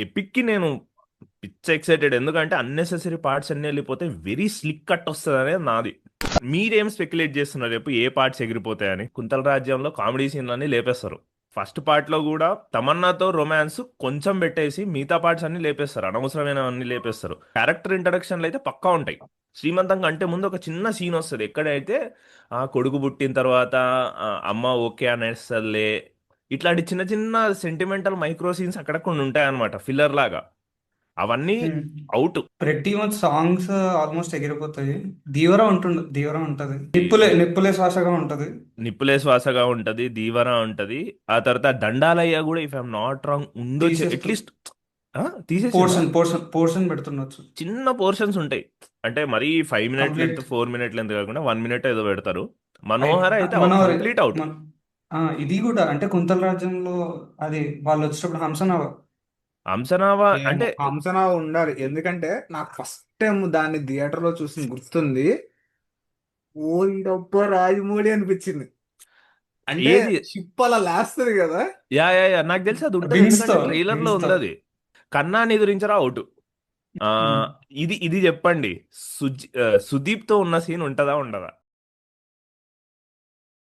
ఎపిక్కి నేను పిచ్చ ఎక్సైటెడ్, ఎందుకంటే అన్నెసెసరీ పార్ట్స్ అన్ని వెళ్ళిపోతే వెరీ స్లిక్ కట్ వస్తుంది అనేది నాది. మీరేం స్పెక్యులేట్ చేస్తున్నారు రేపు ఏ పార్ట్స్ ఎగిరిపోతాయని? కుంతల రాజ్యంలో కామెడీ సీన్లన్నీ లేపేస్తారు. ఫస్ట్ పార్ట్ లో కూడా తమన్నాతో రొమాన్స్ కొంచెం పెట్టేసి మిగతా పార్ట్స్ అన్ని లేపేస్తారు, అనవసరమైన అన్ని లేపేస్తారు. క్యారెక్టర్ ఇంట్రడక్షన్లు అయితే పక్కా ఉంటాయి. శ్రీమంతం అంటే ముందు ఒక చిన్న సీన్ వస్తుంది ఎక్కడైతే ఆ కొడుకు పుట్టిన తర్వాత అమ్మ ఓకే అనేస్తలే, ఇట్లాంటి చిన్న చిన్న సెంటిమెంటల్ మైక్రో సీన్స్ అక్కడక్కడ ఉంటాయి అనమాట, ఫిల్లర్ లాగా. అవన్నీ అవుట్. ప్రతి మచ్ సాంగ్స్ ఆల్మోస్ట్ ఎగిరిపోతాయి. ధీవర ఉంటది, నిప్పులే శ్వాసగా ఉంటది. నిప్పులే శ్వాసగా ఉంటది, దీవర ఉంటది. ఆ తర్వాత దండాలయ్య కూడా ఇఫ్ ఐఎమ్ నాట్ రాంగ్ ఉండొచ్చు తీసేస్తూ అట్లీస్ట్. తీసేసిండ్రా? పోర్షన్ పెడుతుండొచ్చు. చిన్న పోర్షన్స్ ఉంటాయి, అంటే మరీ 5 minute length complete 4 minute length కాకుండా 1 మినిట్ ఏదో పెడతారు. మనోహర అయితే మనోహరి కంప్లీట్ అవుట్. మన ఇది కూడా అంటే కుంతల రాజ్యంలో అది వాళ్ళు వచ్చేటప్పుడు హంసనావ. అంశనావా ఏమో అంటే అంచనా ఉండాలి, ఎందుకంటే నాకు ఫస్ట్ టైం దాన్ని థియేటర్ లో చూసిన గుర్తుంది. ఓ ఈడొప్ప రాజమౌళి అనిపించింది. అంటే ఏది? షిప్ అలా లేస్తది కదా. యా యా యా, నాకు తెలిసి అది ఉంటది, వింగ్స్ తో ఎందుకంటే ట్రైలర్ లో వింగ్స్ తో ఉంది అది. కన్నాని ఎదురించరా అవుట్. ఆ, ఇది ఇది చెప్పండి. సుదీప్ తో ఉన్న సీన్ ఉంటదా ఉండదా?